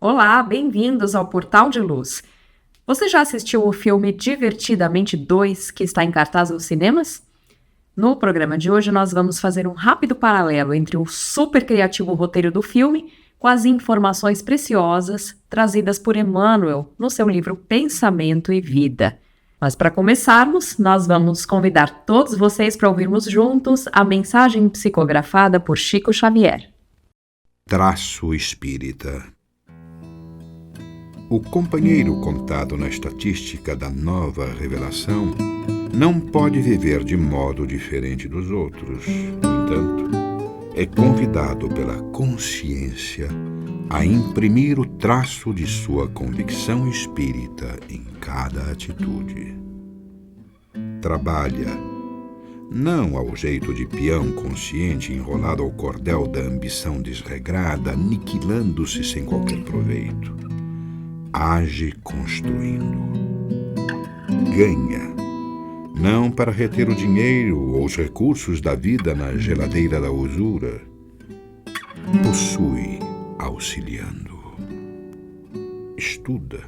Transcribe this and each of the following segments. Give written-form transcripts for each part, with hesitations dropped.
Olá, bem-vindos ao Portal de Luz. Você já assistiu o filme Divertidamente 2, que está em cartaz nos cinemas? No programa de hoje, nós vamos fazer um rápido paralelo entre o super criativo roteiro do filme com as informações preciosas trazidas por Emmanuel no seu livro Pensamento e Vida. Mas para começarmos, nós vamos convidar todos vocês para ouvirmos juntos a mensagem psicografada por Chico Xavier. Traço espírita. O companheiro contado na estatística da nova revelação não pode viver de modo diferente dos outros. No entanto, é convidado pela consciência a imprimir o traço de sua convicção espírita em cada atitude. Trabalha, não ao jeito de peão consciente enrolado ao cordel da ambição desregrada, aniquilando-se sem qualquer proveito. Age construindo. Ganha, não para reter o dinheiro ou os recursos da vida na geladeira da usura. Possui, auxiliando. Estuda,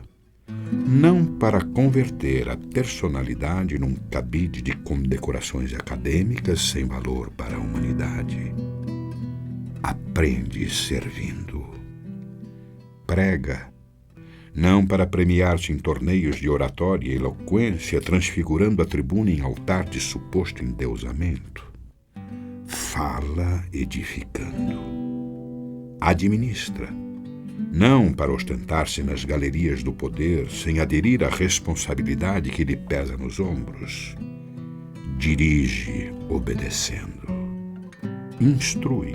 não para converter a personalidade num cabide de condecorações acadêmicas sem valor para a humanidade. Aprende servindo. Prega, não para premiar-se em torneios de oratória e eloquência, transfigurando a tribuna em altar de suposto endeusamento. Fala edificando. Administra, não para ostentar-se nas galerias do poder, sem aderir à responsabilidade que lhe pesa nos ombros. Dirige, obedecendo. Instrui,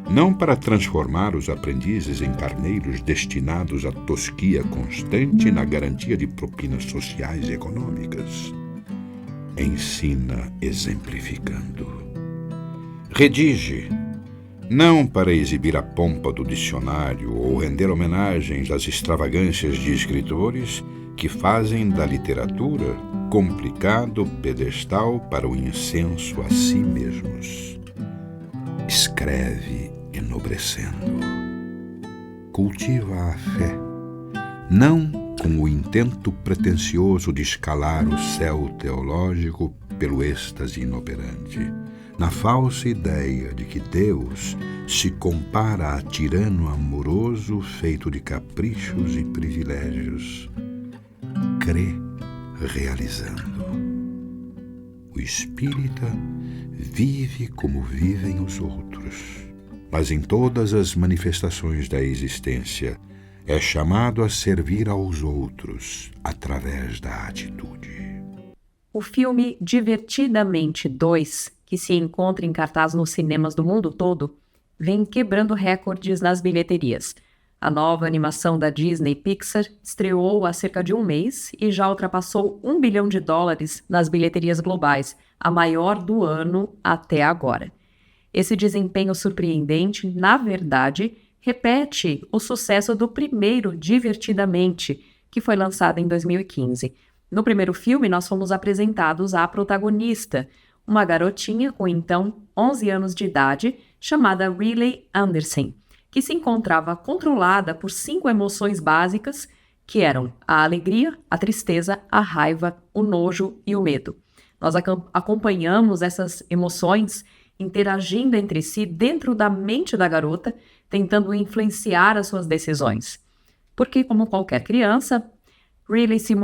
não para transformar os aprendizes em carneiros destinados à tosquia constante na garantia de propinas sociais e econômicas. Ensina exemplificando. Redige, não para exibir a pompa do dicionário ou render homenagens às extravagâncias de escritores que fazem da literatura complicado pedestal para o incenso a si mesmos. Escreve enobrecendo. Cultiva a fé, não com o intento pretensioso de escalar o céu teológico pelo êxtase inoperante, na falsa ideia de que Deus se compara a tirano amoroso feito de caprichos e privilégios. Crê realizando. O espírita vive como vivem os outros, mas em todas as manifestações da existência é chamado a servir aos outros através da atitude. O filme Divertidamente 2, que se encontra em cartaz nos cinemas do mundo todo, vem quebrando recordes nas bilheterias. A nova animação da Disney Pixar estreou há cerca de um mês e já ultrapassou $1 bilhão nas bilheterias globais, a maior do ano até agora. Esse desempenho surpreendente, na verdade, repete o sucesso do primeiro Divertidamente, que foi lançado em 2015. No primeiro filme, nós fomos apresentados à protagonista, uma garotinha com então 11 anos de idade, chamada Riley Anderson, que se encontrava controlada por 5 emoções básicas, que eram a alegria, a tristeza, a raiva, o nojo e o medo. Nós acompanhamos essas emoções interagindo entre si dentro da mente da garota, tentando influenciar as suas decisões. Porque, como qualquer criança, Riley se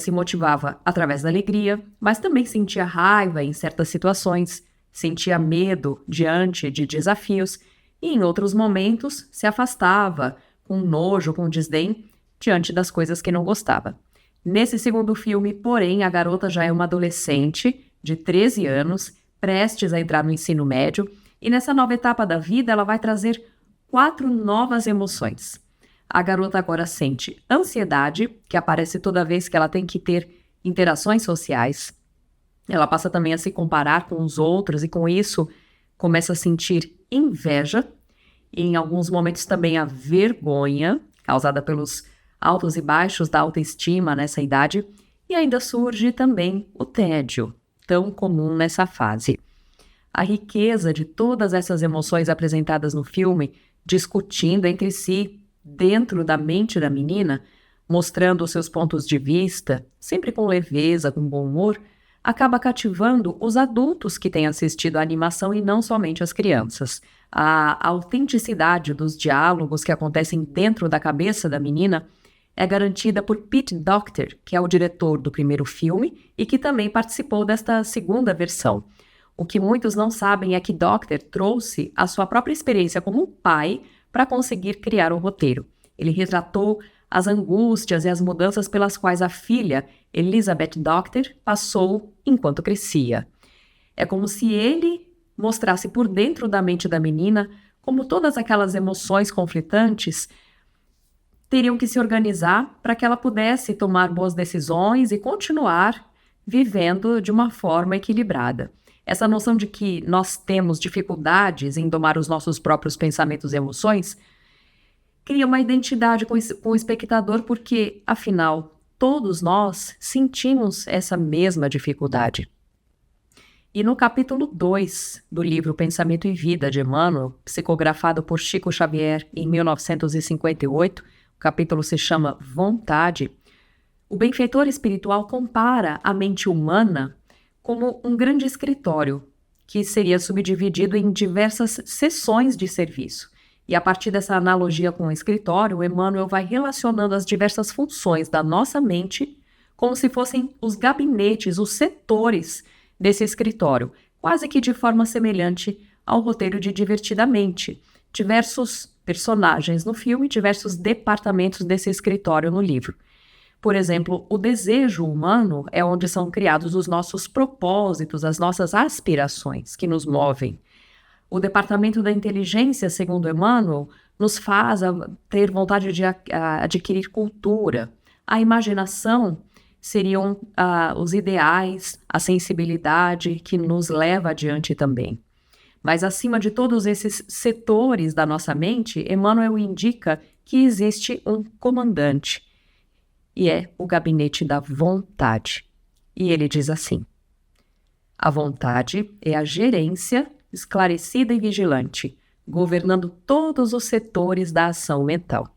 motivava através da alegria, mas também sentia raiva em certas situações, sentia medo diante de desafios e, em outros momentos, se afastava com nojo, com desdém, diante das coisas que não gostava. Nesse segundo filme, porém, a garota já é uma adolescente de 13 anos, prestes a entrar no ensino médio, e nessa nova etapa da vida ela vai trazer 4 novas emoções. A garota agora sente ansiedade, que aparece toda vez que ela tem que ter interações sociais. Ela passa também a se comparar com os outros e com isso começa a sentir inveja e em alguns momentos também a vergonha, causada pelos altos e baixos da autoestima nessa idade, e ainda surge também o tédio, tão comum nessa fase. A riqueza de todas essas emoções apresentadas no filme, discutindo entre si dentro da mente da menina, mostrando os seus pontos de vista, sempre com leveza, com bom humor, acaba cativando os adultos que têm assistido à animação e não somente as crianças. A autenticidade dos diálogos que acontecem dentro da cabeça da menina é garantida por Pete Docter, que é o diretor do primeiro filme e que também participou desta segunda versão. O que muitos não sabem é que Docter trouxe a sua própria experiência como pai para conseguir criar o roteiro. Ele retratou as angústias e as mudanças pelas quais a filha, Elizabeth Docter, passou enquanto crescia. É como se ele mostrasse por dentro da mente da menina como todas aquelas emoções conflitantes teriam que se organizar para que ela pudesse tomar boas decisões e continuar vivendo de uma forma equilibrada. Essa noção de que nós temos dificuldades em domar os nossos próprios pensamentos e emoções cria uma identidade com o espectador porque, afinal, todos nós sentimos essa mesma dificuldade. E no capítulo 2 do livro Pensamento e Vida, de Emmanuel, psicografado por Chico Xavier em 1958, o capítulo se chama Vontade, o benfeitor espiritual compara a mente humana como um grande escritório, que seria subdividido em diversas seções de serviço. E a partir dessa analogia com o escritório, o Emmanuel vai relacionando as diversas funções da nossa mente como se fossem os gabinetes, os setores desse escritório, quase que de forma semelhante ao roteiro de Divertidamente. Diversos personagens no filme, diversos departamentos desse escritório no livro. Por exemplo, o desejo humano é onde são criados os nossos propósitos, as nossas aspirações que nos movem. O departamento da inteligência, segundo Emmanuel, nos faz ter vontade de adquirir cultura. A imaginação seriam os ideais, a sensibilidade que nos leva adiante também. Mas acima de todos esses setores da nossa mente, Emmanuel indica que existe um comandante, e é o gabinete da vontade. E ele diz assim: a vontade é a gerência esclarecida e vigilante, governando todos os setores da ação mental.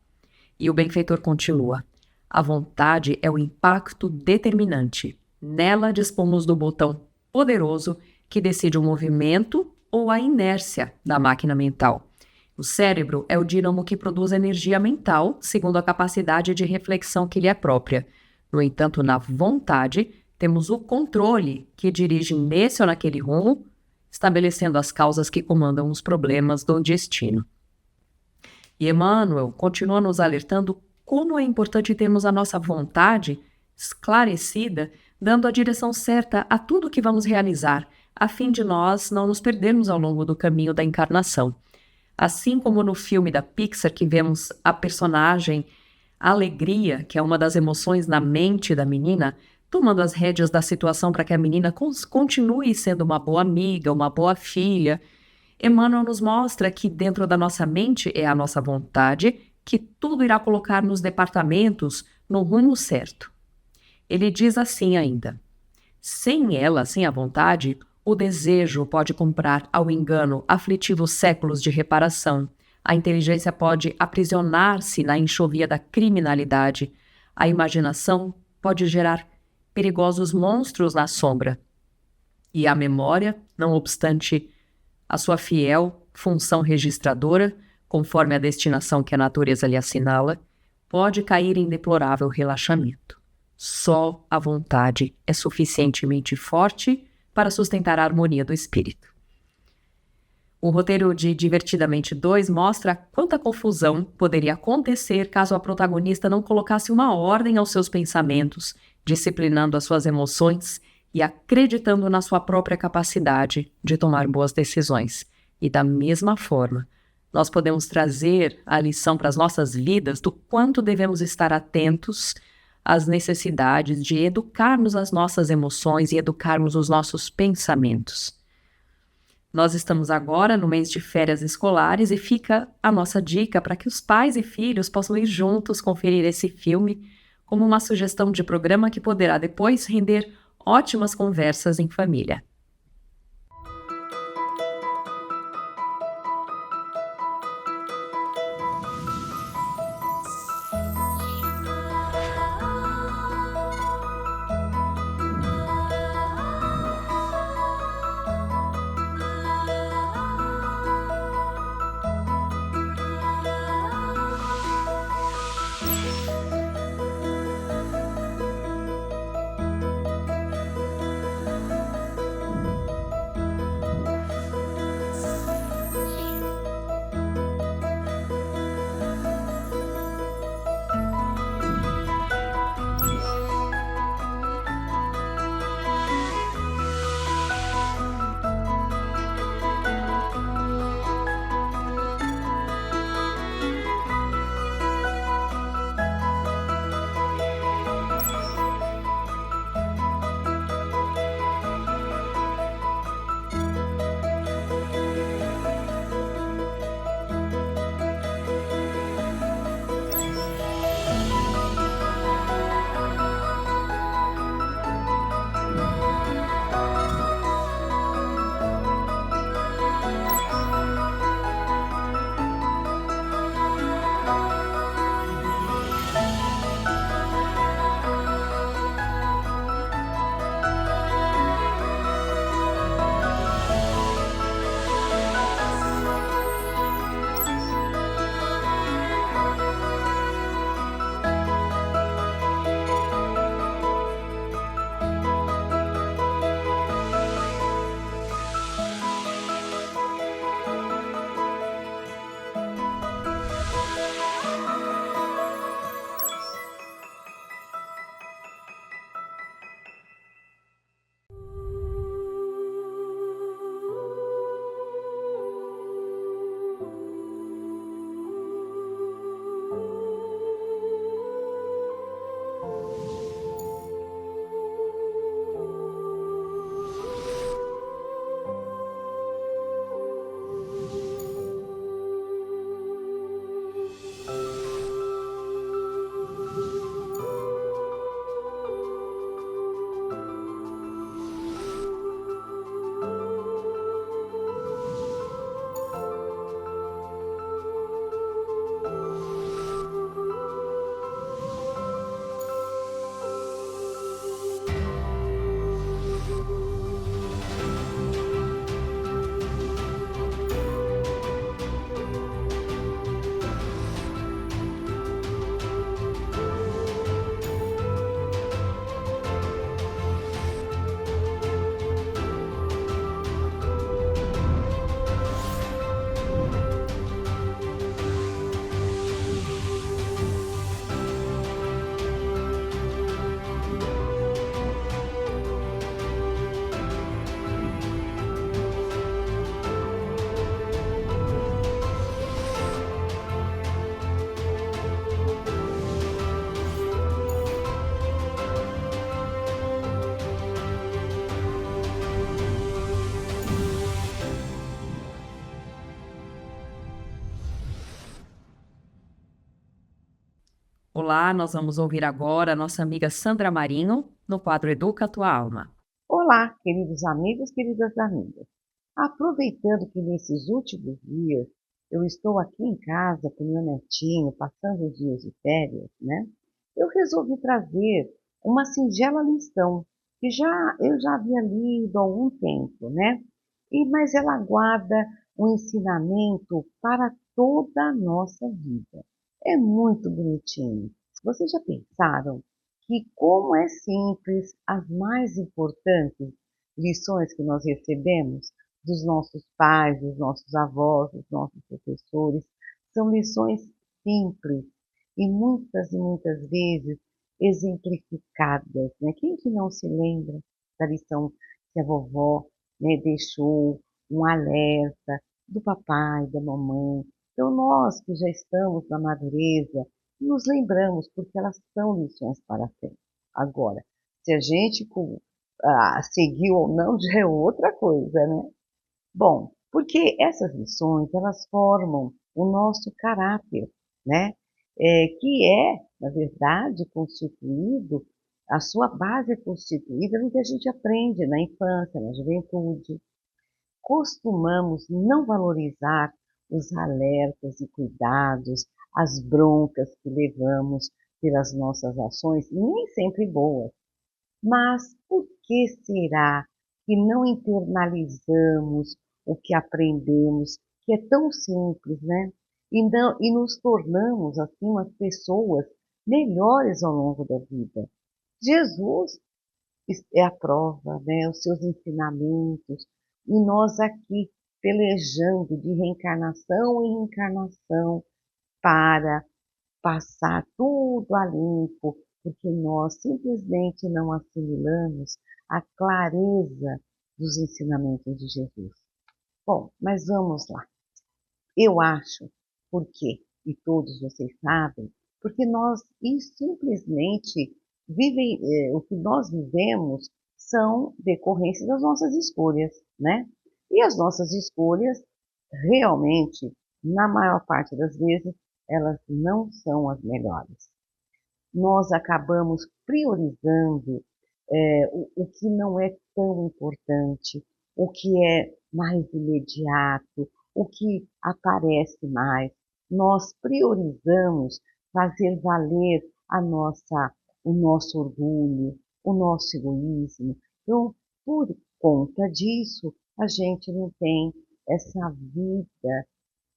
E o benfeitor continua: a vontade é o impacto determinante. Nela dispomos do botão poderoso que decide o movimento ou a inércia da máquina mental. O cérebro é o dínamo que produz energia mental, segundo a capacidade de reflexão que lhe é própria. No entanto, na vontade, temos o controle que dirige nesse ou naquele rumo, estabelecendo as causas que comandam os problemas do destino. E Emmanuel continua nos alertando como é importante termos a nossa vontade esclarecida, dando a direção certa a tudo que vamos realizar, a fim de nós não nos perdermos ao longo do caminho da encarnação. Assim como no filme da Pixar, que vemos a personagem Alegria, que é uma das emoções na mente da menina, tomando as rédeas da situação para que a menina continue sendo uma boa amiga, uma boa filha, Emmanuel nos mostra que dentro da nossa mente é a nossa vontade que tudo irá colocar nos departamentos no rumo certo. Ele diz assim ainda: sem ela, sem a vontade, o desejo pode comprar ao engano aflitivos séculos de reparação. A inteligência pode aprisionar-se na enxovia da criminalidade. A imaginação pode gerar perigosos monstros na sombra. E a memória, não obstante a sua fiel função registradora, conforme a destinação que a natureza lhe assinala, pode cair em deplorável relaxamento. Só a vontade é suficientemente forte para sustentar a harmonia do espírito. O roteiro de Divertidamente 2 mostra quanta confusão poderia acontecer caso a protagonista não colocasse uma ordem aos seus pensamentos, disciplinando as suas emoções e acreditando na sua própria capacidade de tomar boas decisões. E da mesma forma, nós podemos trazer a lição para as nossas vidas do quanto devemos estar atentos às necessidades de educarmos as nossas emoções e educarmos os nossos pensamentos. Nós estamos agora no mês de férias escolares e fica a nossa dica para que os pais e filhos possam ir juntos conferir esse filme como uma sugestão de programa que poderá depois render ótimas conversas em família. Olá, nós vamos ouvir agora a nossa amiga Sandra Marinho no quadro Educa Tua Alma. Olá, queridos amigos, queridas amigas. Aproveitando que nesses últimos dias eu estou aqui em casa com meu netinho, passando os dias de férias, né? Eu resolvi trazer uma singela lição que eu já havia lido há algum tempo, né? Mas ela guarda um ensinamento para toda a nossa vida. É muito bonitinho. Vocês já pensaram que como é simples, as mais importantes lições que nós recebemos dos nossos pais, dos nossos avós, dos nossos professores. São lições simples e muitas vezes exemplificadas, né? Quem que não se lembra da lição que a vovó, né, deixou, um alerta do papai, da mamãe? Então nós que já estamos na madureza, nos lembramos porque elas são lições para sempre. Agora, se a gente seguiu ou não já é outra coisa, né? Bom, porque essas lições, elas formam o nosso caráter, né? Que é, na verdade, constituído, a sua base é constituída no que a gente aprende na infância, na juventude. Costumamos não valorizar os alertas e cuidados, as broncas que levamos pelas nossas ações, nem sempre boas. Mas por que será que não internalizamos o que aprendemos, que é tão simples, né? E nos tornamos, assim, umas pessoas melhores ao longo da vida. Jesus é a prova, né? Os seus ensinamentos, e nós aqui pelejando de reencarnação em reencarnação para passar tudo a limpo, porque nós simplesmente não assimilamos a clareza dos ensinamentos de Jesus. Bom, mas vamos lá. Eu acho, por quê? E todos vocês sabem, porque nós simplesmente o que nós vivemos são decorrências das nossas escolhas, né? E as nossas escolhas, realmente, na maior parte das vezes, elas não são as melhores. Nós acabamos priorizando o que não é tão importante, o que é mais imediato, o que aparece mais. Nós priorizamos fazer valer o nosso orgulho, o nosso egoísmo. Então, por conta disso, a gente não tem essa vida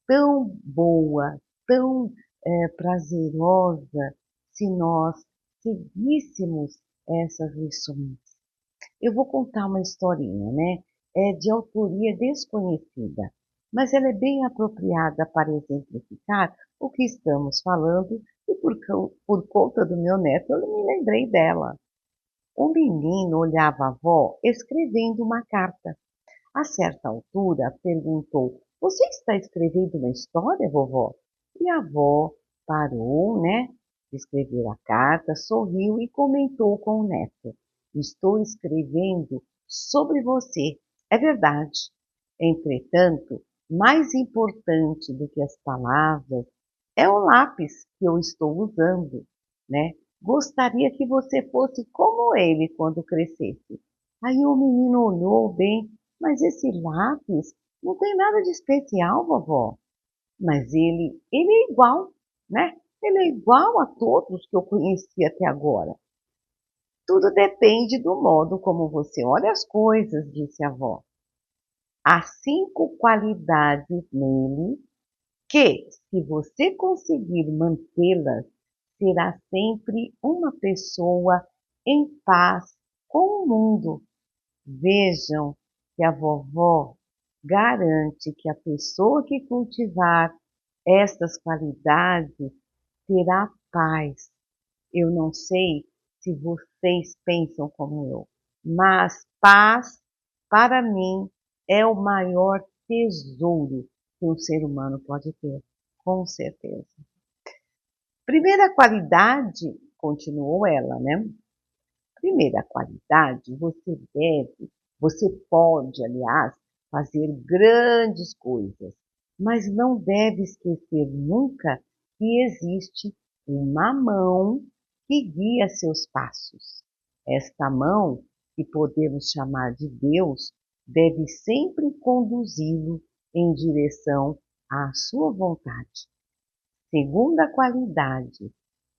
tão boa, tão prazerosa, se nós seguíssemos essas lições. Eu vou contar uma historinha, né? É de autoria desconhecida, mas ela é bem apropriada para exemplificar o que estamos falando e por conta do meu neto eu me lembrei dela. O menino olhava a avó escrevendo uma carta. A certa altura, perguntou: "Você está escrevendo uma história, vovó?" E a avó parou, né, de escrever a carta, sorriu e comentou com o neto: "Estou escrevendo sobre você, é verdade. Entretanto, mais importante do que as palavras é o lápis que eu estou usando, né? Gostaria que você fosse como ele quando crescesse." Aí o menino olhou bem: "Mas esse lápis não tem nada de especial, vovó." "Mas ele é igual, né? Ele é igual a todos que eu conheci até agora." "Tudo depende do modo como você olha as coisas", disse a avó. "Há 5 qualidades nele que, se você conseguir mantê-las, será sempre uma pessoa em paz com o mundo." Vejam que a vovó garante que a pessoa que cultivar estas qualidades terá paz. Eu não sei se vocês pensam como eu, mas paz, para mim, é o maior tesouro que um ser humano pode ter, com certeza. Primeira qualidade, continuou ela, né? Primeira qualidade, você pode, aliás, fazer grandes coisas, mas não deve esquecer nunca que existe uma mão que guia seus passos. Esta mão, que podemos chamar de Deus, deve sempre conduzi-lo em direção à sua vontade. Segunda qualidade,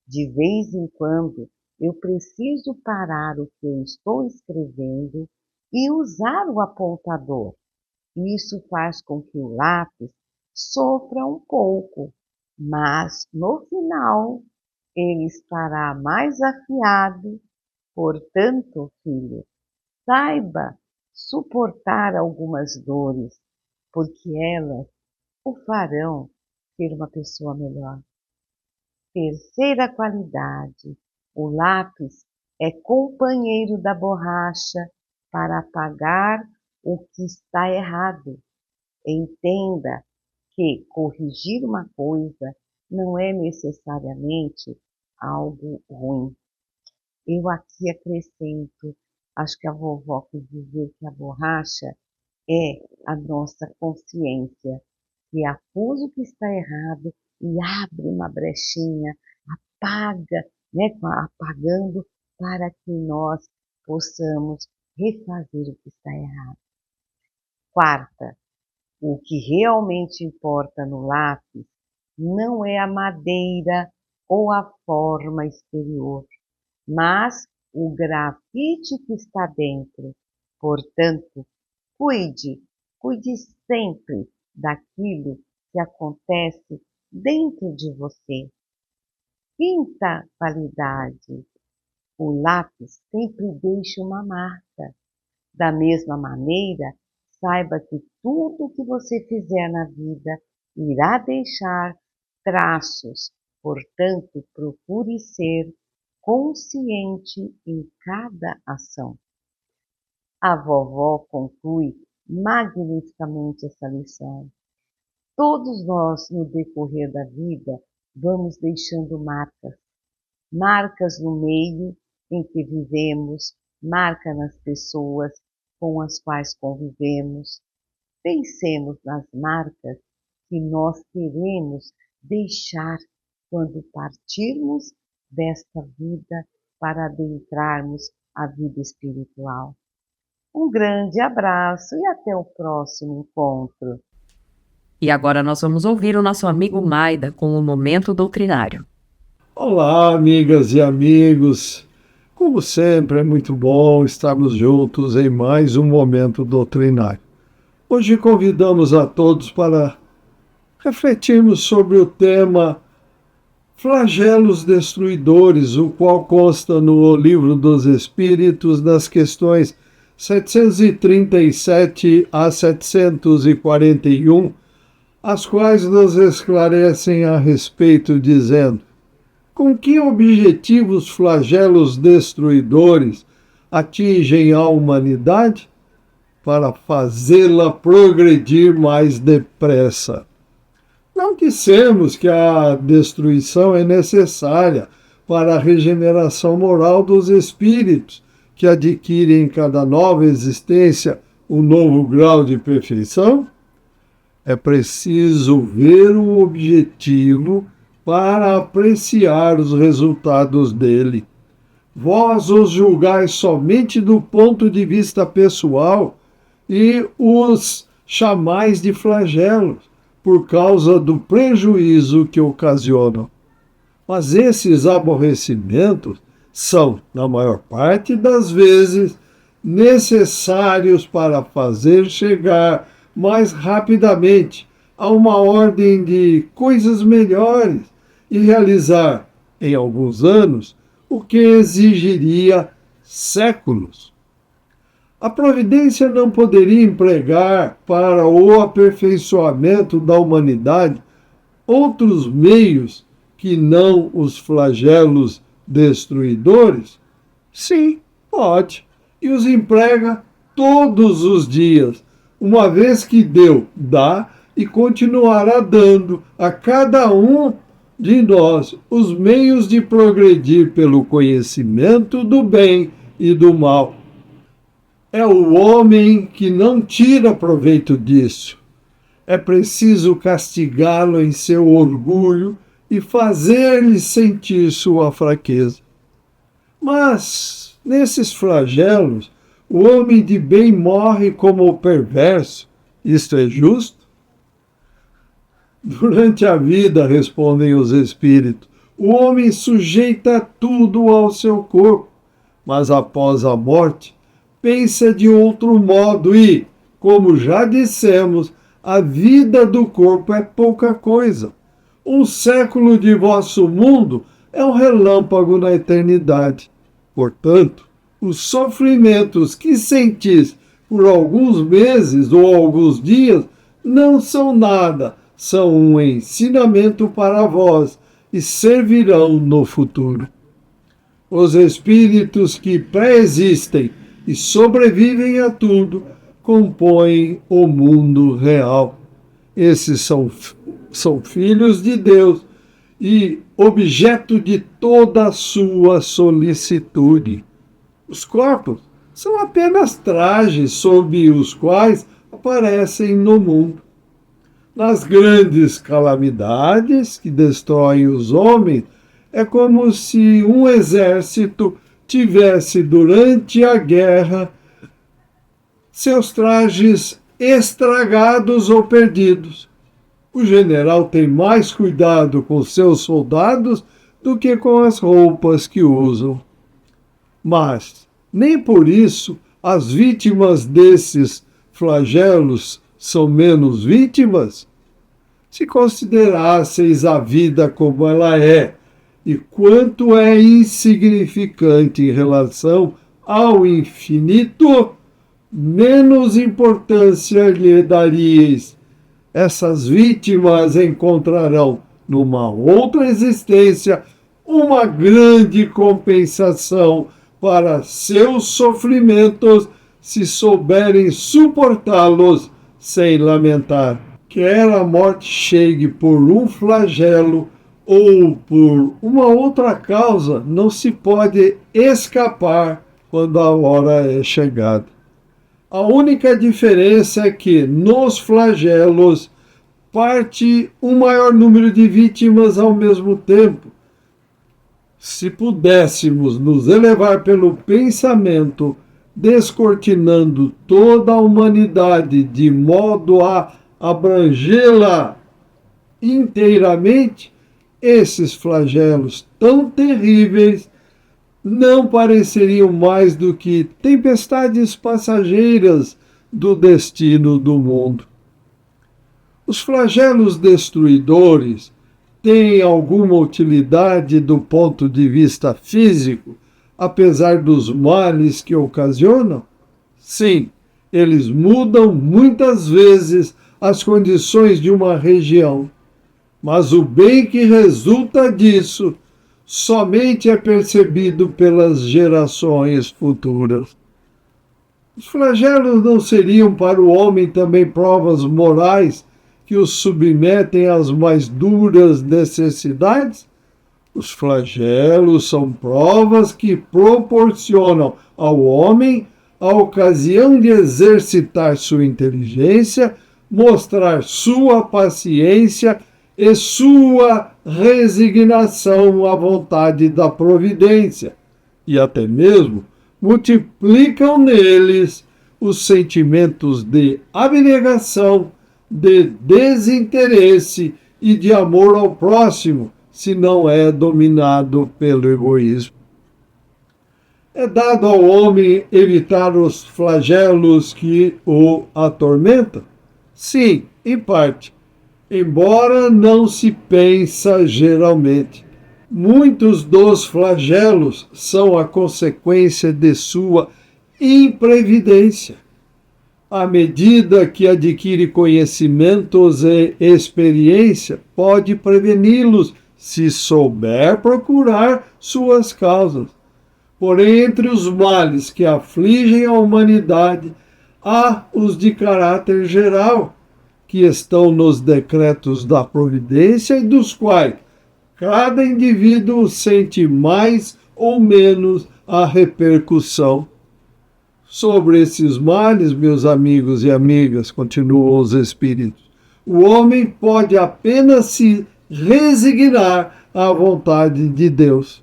de vez em quando eu preciso parar o que eu estou escrevendo e usar o apontador. Isso faz com que o lápis sofra um pouco, mas no final ele estará mais afiado. Portanto, filho, saiba suportar algumas dores, porque elas o farão ser uma pessoa melhor. Terceira qualidade, o lápis é companheiro da borracha para apagar o que está errado. Entenda que corrigir uma coisa não é necessariamente algo ruim. Eu aqui acrescento, acho que a vovó quis dizer que a borracha é a nossa consciência, que acusa o que está errado e abre uma brechinha, apaga, apagando para que nós possamos refazer o que está errado. Quarta, o que realmente importa no lápis não é a madeira ou a forma exterior, mas o grafite que está dentro. Portanto, cuide sempre daquilo que acontece dentro de você. Quinta qualidade, o lápis sempre deixa uma marca. Da mesma maneira, saiba que tudo que você fizer na vida irá deixar traços. Portanto, procure ser consciente em cada ação. A vovó conclui magnificamente essa lição. Todos nós, no decorrer da vida, vamos deixando marcas. Marcas no meio em que vivemos, marca nas pessoas com as quais convivemos. Pensemos nas marcas que nós queremos deixar quando partirmos desta vida para adentrarmos a vida espiritual. Um grande abraço e até o próximo encontro. E agora nós vamos ouvir o nosso amigo Maida com o Momento Doutrinário. Olá, amigas e amigos. Como sempre, é muito bom estarmos juntos em mais um Momento Doutrinário. Hoje convidamos a todos para refletirmos sobre o tema Flagelos Destruidores, o qual consta no Livro dos Espíritos, nas questões 737 a 741, as quais nos esclarecem a respeito, dizendo: com que objetivos flagelos destruidores atingem a humanidade? Para fazê-la progredir mais depressa. Não dissemos que a destruição é necessária para a regeneração moral dos espíritos, que adquirem em cada nova existência um novo grau de perfeição? É preciso ver o objetivo para apreciar os resultados dele. Vós os julgais somente do ponto de vista pessoal e os chamais de flagelos, por causa do prejuízo que ocasionam. Mas esses aborrecimentos são, na maior parte das vezes, necessários para fazer chegar mais rapidamente a uma ordem de coisas melhores e realizar, em alguns anos, o que exigiria séculos. A providência não poderia empregar para o aperfeiçoamento da humanidade outros meios que não os flagelos destruidores? Sim, pode, e os emprega todos os dias, uma vez que deu, dá e continuará dando a cada um de nós os meios de progredir pelo conhecimento do bem e do mal. É o homem que não tira proveito disso. É preciso castigá-lo em seu orgulho e fazer-lhe sentir sua fraqueza. Mas, nesses flagelos, o homem de bem morre como perverso. Isto é justo? Durante a vida, respondem os espíritos, o homem sujeita tudo ao seu corpo, mas após a morte, pensa de outro modo e, como já dissemos, a vida do corpo é pouca coisa. Um século de vosso mundo é um relâmpago na eternidade. Portanto, os sofrimentos que sentis por alguns meses ou alguns dias, não são nada, são um ensinamento para vós e servirão no futuro. Os espíritos que pré-existem e sobrevivem a tudo compõem o mundo real. Esses são filhos de Deus e objeto de toda a sua solicitude. Os corpos são apenas trajes sob os quais aparecem no mundo. Nas grandes calamidades que destroem os homens, é como se um exército tivesse, durante a guerra, seus trajes estragados ou perdidos. O general tem mais cuidado com seus soldados do que com as roupas que usam. Mas, nem por isso, as vítimas desses flagelos são menos vítimas? Se considerasseis a vida como ela é, e quanto é insignificante em relação ao infinito, menos importância lhe daríeis. Essas vítimas encontrarão, numa outra existência, uma grande compensação para seus sofrimentos, se souberem suportá-los sem lamentar. Quer a morte chegue por um flagelo ou por uma outra causa, não se pode escapar quando a hora é chegada. A única diferença é que, nos flagelos, parte um maior número de vítimas ao mesmo tempo. Se pudéssemos nos elevar pelo pensamento, descortinando toda a humanidade de modo a abrangê-la inteiramente, esses flagelos tão terríveis não pareceriam mais do que tempestades passageiras do destino do mundo. Os flagelos destruidores têm alguma utilidade do ponto de vista físico, apesar dos males que ocasionam? Sim, eles mudam muitas vezes as condições de uma região, mas o bem que resulta disso somente é percebido pelas gerações futuras. Os flagelos não seriam para o homem também provas morais que os submetem às mais duras necessidades? Os flagelos são provas que proporcionam ao homem a ocasião de exercitar sua inteligência, mostrar sua paciência e sua resignação à vontade da providência, e até mesmo multiplicam neles os sentimentos de abnegação, de desinteresse e de amor ao próximo, se não é dominado pelo egoísmo. É dado ao homem evitar os flagelos que o atormentam? Sim, em parte, embora não se pensa geralmente. Muitos dos flagelos são a consequência de sua imprevidência. À medida que adquire conhecimentos e experiência, pode preveni-los se souber procurar suas causas. Porém, entre os males que afligem a humanidade, há os de caráter geral, que estão nos decretos da providência e dos quais cada indivíduo sente mais ou menos a repercussão. Sobre esses males, meus amigos e amigas, continuam os espíritos, o homem pode apenas se resignar à vontade de Deus.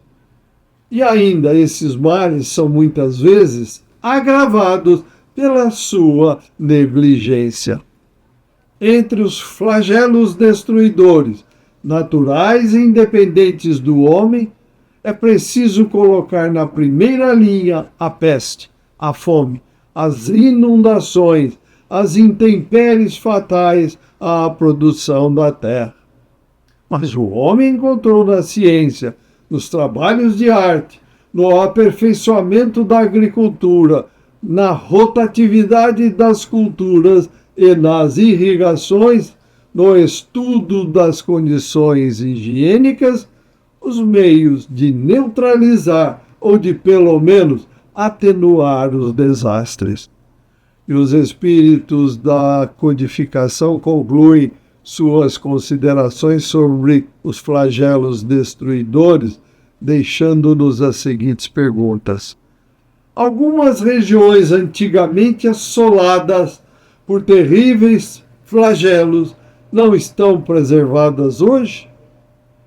E ainda esses males são muitas vezes agravados pela sua negligência. Entre os flagelos destruidores, naturais e independentes do homem, é preciso colocar na primeira linha a peste, a fome, as inundações, as intempéries fatais à produção da terra. Mas o homem encontrou na ciência, nos trabalhos de arte, no aperfeiçoamento da agricultura, na rotatividade das culturas e nas irrigações, no estudo das condições higiênicas, os meios de neutralizar ou de, pelo menos, atenuar os desastres. E os espíritos da codificação concluem suas considerações sobre os flagelos destruidores, deixando-nos as seguintes perguntas. Algumas regiões antigamente assoladas por terríveis flagelos não estão preservadas hoje?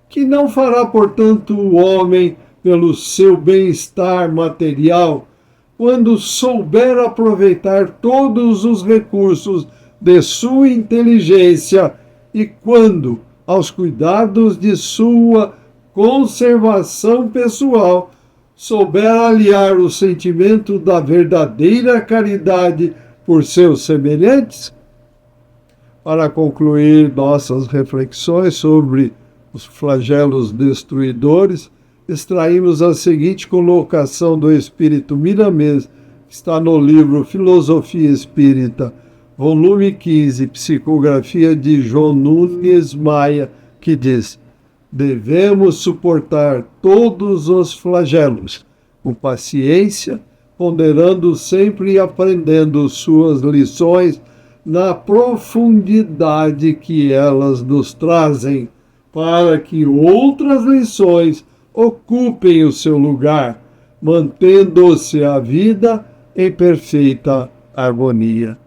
Que não fará, portanto, o homem pelo seu bem-estar material quando souber aproveitar todos os recursos de sua inteligência e quando, aos cuidados de sua conservação pessoal, souber aliar o sentimento da verdadeira caridade por seus semelhantes? Para concluir nossas reflexões sobre os flagelos destruidores, extraímos a seguinte colocação do Espírito Miramês, que está no livro Filosofia Espírita, volume 15, psicografia de João Nunes Maia, que diz: devemos suportar todos os flagelos com paciência, ponderando sempre e aprendendo suas lições na profundidade que elas nos trazem, para que outras lições ocupem o seu lugar, mantendo-se a vida em perfeita harmonia.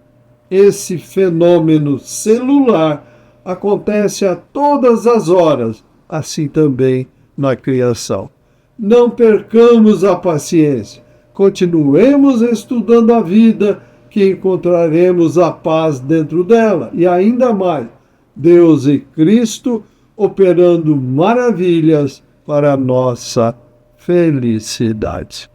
Esse fenômeno celular acontece a todas as horas, assim também na criação. Não percamos a paciência, continuemos estudando a vida, que encontraremos a paz dentro dela, e ainda mais, Deus e Cristo operando maravilhas para a nossa felicidade.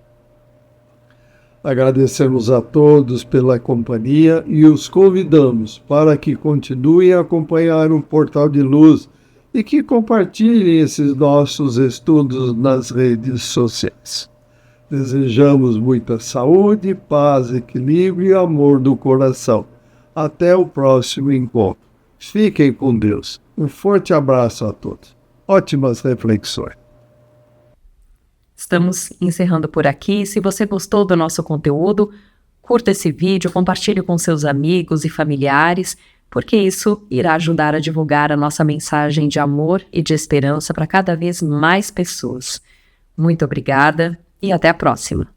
Agradecemos a todos pela companhia e os convidamos para que continuem a acompanhar o Portal de Luz e que compartilhem esses nossos estudos nas redes sociais. Desejamos muita saúde, paz, equilíbrio e amor do coração. Até o próximo encontro. Fiquem com Deus. Um forte abraço a todos. Ótimas reflexões. Estamos encerrando por aqui. Se você gostou do nosso conteúdo, curta esse vídeo, compartilhe com seus amigos e familiares, porque isso irá ajudar a divulgar a nossa mensagem de amor e de esperança para cada vez mais pessoas. Muito obrigada e até a próxima.